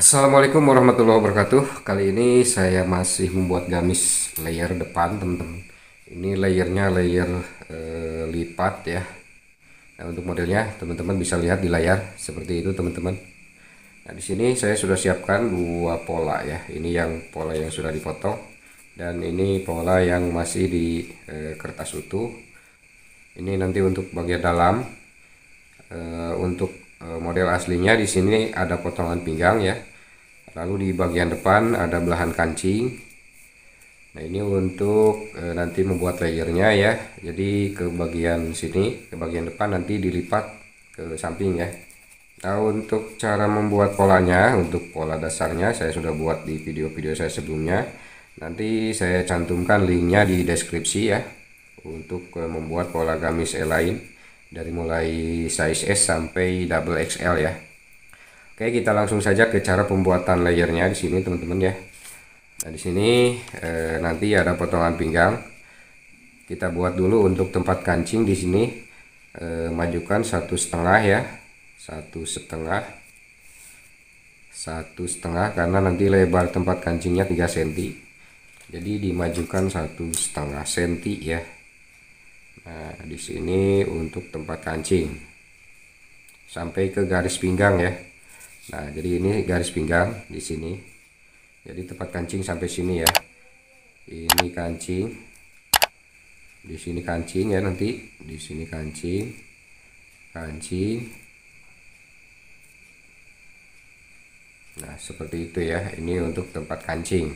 Assalamualaikum warahmatullahi wabarakatuh. Kali ini saya masih membuat gamis layer depan, teman-teman. Ini layernya layer lipat ya. Nah, untuk modelnya teman-teman bisa lihat di layar seperti itu, teman-teman. Nah, di sini saya sudah siapkan dua pola ya. Ini yang pola yang sudah dipotong dan ini pola yang masih di kertas utuh. Ini nanti untuk bagian dalam. Untuk model aslinya di sini ada potongan pinggang ya. Lalu di bagian depan ada belahan kancing. Nah, ini untuk nanti membuat layernya ya. Jadi ke bagian sini, ke bagian depan nanti dilipat ke samping ya. Nah, untuk cara membuat polanya, untuk pola dasarnya saya sudah buat di video-video saya sebelumnya. Nanti saya cantumkan linknya di deskripsi ya. Untuk membuat pola gamis lain dari mulai size S sampai double XL ya. Oke, kita langsung saja ke cara pembuatan layernya di sini, teman-teman ya. Nah, di sini nanti ada potongan pinggang. Kita buat dulu untuk tempat kancing di sini. Majukan 1,5 ya, 1,5 karena nanti lebar tempat kancingnya 3 cm. Jadi dimajukan 1,5 cm ya. Nah, di sini untuk tempat kancing sampai ke garis pinggang ya. Nah, jadi ini garis pinggang di sini. Jadi tempat kancing sampai sini ya. Ini kancing. Di sini kancing ya, nanti di sini kancing. Kancing. Nah, seperti itu ya. Ini untuk tempat kancing.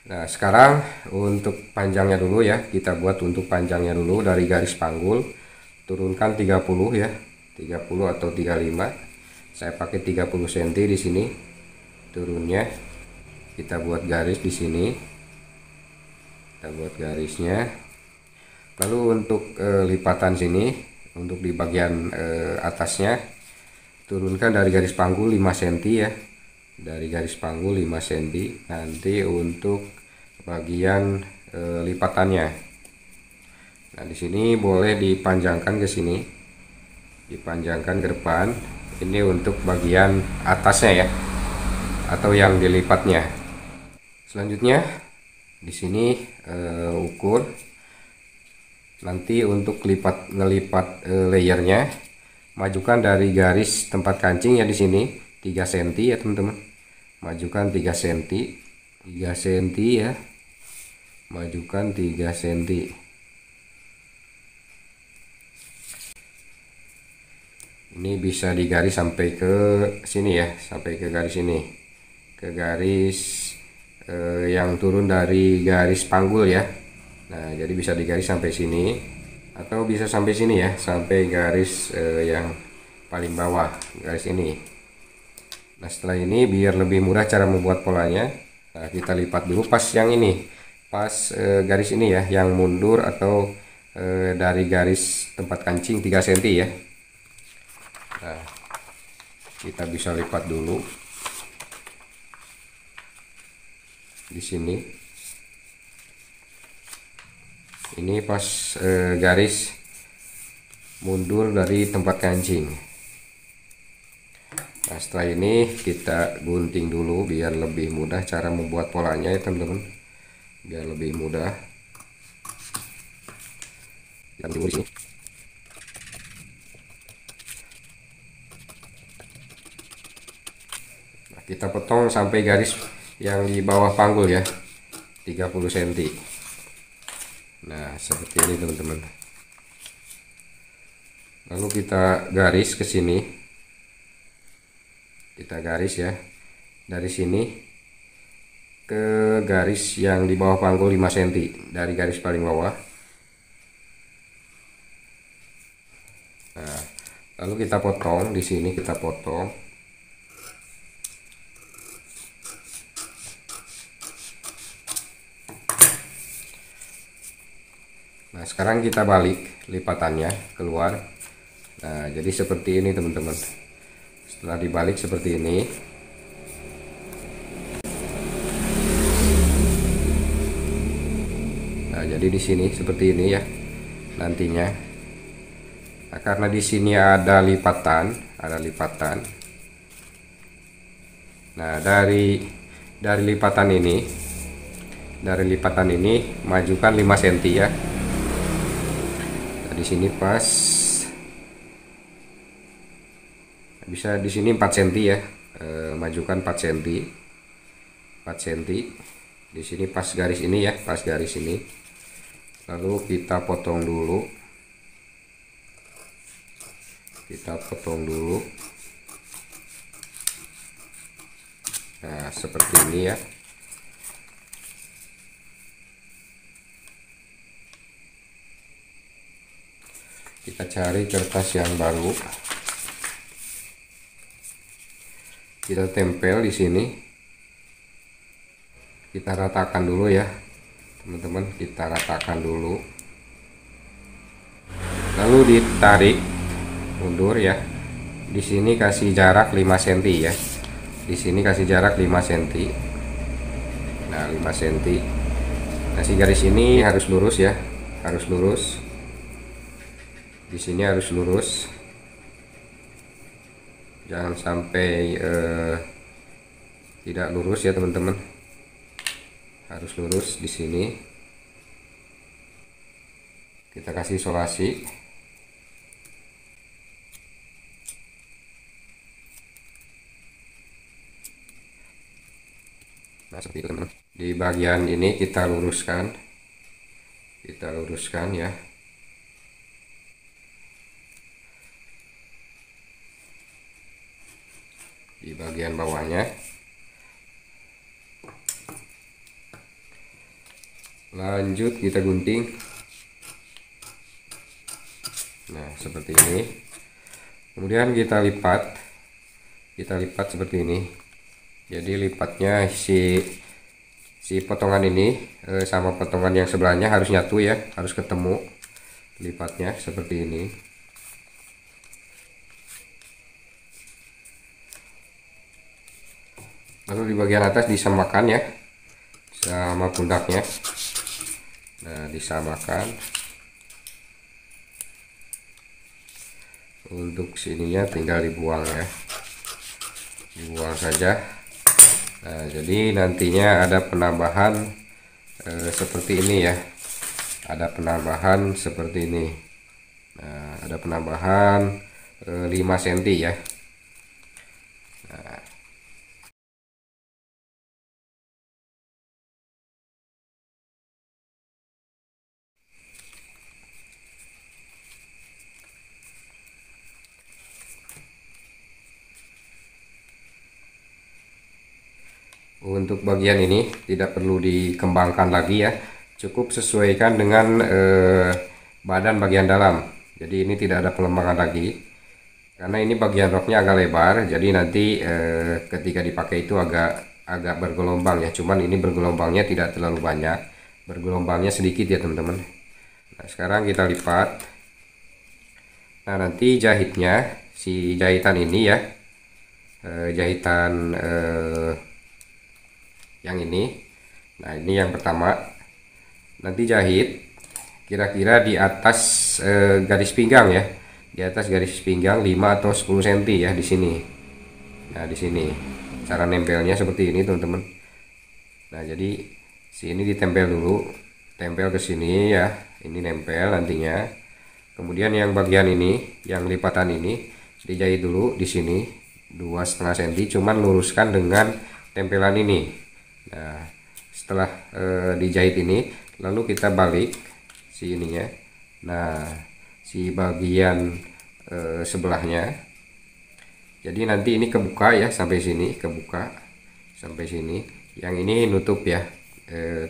Nah, sekarang untuk panjangnya dulu ya. Kita buat untuk panjangnya dulu dari garis panggul. Turunkan 30 ya. 30 atau 35. Saya pakai 30 cm di sini. Turunnya kita buat garis di sini. Kita buat garisnya. Lalu untuk lipatan sini, untuk di bagian atasnya turunkan dari garis panggul 5 cm ya. Dari garis panggul 5 cm. Nanti untuk bagian lipatannya. Nah, di sini boleh dipanjangkan ke sini. Dipanjangkan ke depan. Ini untuk bagian atasnya ya, atau yang dilipatnya. Selanjutnya di sini ukur nanti untuk ngelipat layernya, majukan dari garis tempat kancing ya di sini 3 cm ya, teman-teman. Majukan 3 cm, 3 cm ya. Majukan 3 cm. Ini bisa digaris sampai ke sini ya, sampai ke garis ini, ke garis yang turun dari garis panggul ya. Nah, jadi bisa digaris sampai sini atau bisa sampai sini ya, sampai garis yang paling bawah, garis ini. Nah, setelah ini biar lebih mudah cara membuat polanya, nah, kita lipat dulu pas yang ini, pas garis ini ya, yang mundur atau dari garis tempat kancing 3 cm ya. Nah, kita bisa lipat dulu di sini. Ini pas garis mundur dari tempat kancing. Nah, setelah ini kita gunting dulu biar lebih mudah cara membuat polanya ya, teman-teman. Biar lebih mudah. Yang di sini. Kita potong sampai garis yang di bawah panggul ya, 30 cm. Nah, seperti ini, teman-teman. Lalu kita garis ke sini. Kita garis ya. Dari sini ke garis yang di bawah panggul 5 cm, dari garis paling bawah. Nah, lalu kita potong di sini, kita potong. Nah, sekarang kita balik lipatannya keluar. Nah, jadi seperti ini, teman-teman. Setelah dibalik seperti ini. Nah, jadi di sini seperti ini ya nantinya. Nah, karena di sini ada lipatan, Nah, dari lipatan ini majukan 5 cm ya. Nah, di sini pas bisa di sini 4 cm ya. Majukan 4 cm. 4 cm. Di sini pas garis ini ya, pas garis ini. Lalu kita potong dulu. Nah, seperti ini ya. Kita cari kertas yang baru. Kita tempel di sini. Kita ratakan dulu ya, teman-teman. Kita ratakan dulu. Lalu ditarik mundur ya. Di sini kasih jarak 5 cm ya. Di sini kasih jarak 5 cm. Nah, 5 cm. Nah, si garis ini harus lurus ya. Harus lurus. Di sini harus lurus. Jangan sampai tidak lurus ya, teman-teman. Harus lurus di sini. Kita kasih isolasi. Nah, seperti itu, teman-teman. Di bagian ini kita luruskan ya. Di bagian bawahnya. Lanjut kita gunting. Nah, seperti ini. Kemudian kita lipat seperti ini. Jadi lipatnya si potongan ini sama potongan yang sebelahnya harus nyatu ya, harus ketemu. Lipatnya seperti ini. Lalu di bagian atas disamakan ya, sama pundaknya. Nah, disamakan. Untuk sininya tinggal dibuang ya, dibuang saja. Nah, jadi nantinya ada penambahan seperti ini ya, ada penambahan seperti ini. Nah, ada penambahan 5 cm ya. Nah, untuk bagian ini tidak perlu dikembangkan lagi ya, cukup sesuaikan dengan badan bagian dalam. Jadi ini tidak ada pengembangan lagi, karena ini bagian roknya agak lebar, jadi nanti ketika dipakai itu agak bergelombang ya. Cuman ini bergelombangnya tidak terlalu banyak, bergelombangnya sedikit ya, teman-teman. Nah, sekarang kita lipat. Nah, nanti jahitnya, si jahitan ini ya, jahitan yang ini. Nah, ini yang pertama. Nanti jahit kira-kira di atas garis pinggang ya, di atas garis pinggang 5 atau 10 cm ya, di sini. Nah, di sini cara nempelnya seperti ini, teman-teman. Nah, jadi sini ditempel dulu, tempel ke sini ya, ini nempel nantinya. Kemudian yang bagian ini, yang lipatan ini dijahit dulu di sini 2,5 cm, cuman luruskan dengan tempelan ini. Nah, setelah dijahit ini, lalu kita balik si ininya. Nah, si bagian sebelahnya. Jadi nanti ini kebuka ya, sampai sini kebuka sampai sini. Yang ini nutup ya,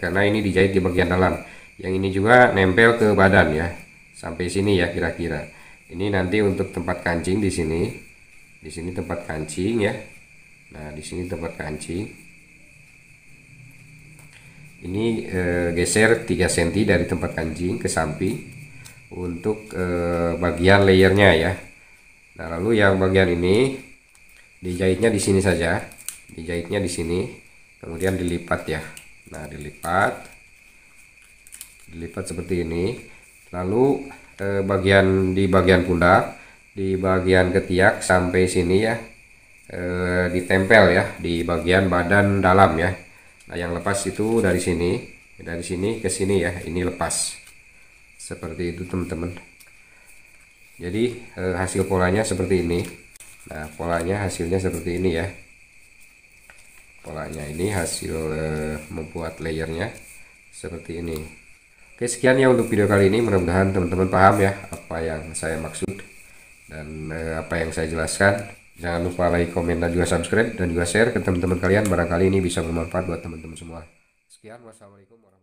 karena ini dijahit di bagian dalam. Yang ini juga nempel ke badan ya, sampai sini ya kira-kira. Ini nanti untuk tempat kancing di sini. Di sini tempat kancing ya. Nah, di sini tempat kancing. Ini geser 3 cm dari tempat kancing ke samping untuk bagian layernya ya. Nah, lalu yang bagian ini dijahitnya di sini saja, dijahitnya di sini, kemudian dilipat ya. Nah, dilipat seperti ini. Lalu di bagian pundak, di bagian ketiak sampai sini ya, ditempel ya di bagian badan dalam ya. Nah, yang lepas itu dari sini ke sini ya, ini lepas seperti itu teman-teman. Jadi hasil polanya seperti ini. Nah, polanya hasilnya seperti ini ya. Polanya ini hasil membuat layernya seperti ini. Oke, sekian ya untuk video kali ini. Mudah-mudahan teman-teman paham ya apa yang saya maksud dan apa yang saya jelaskan. Jangan lupa like, komen, dan juga subscribe, dan juga share ke teman-teman kalian. Barangkali ini bisa bermanfaat buat teman-teman semua. Sekian, wassalamualaikum warahmatullahi wabarakatuh.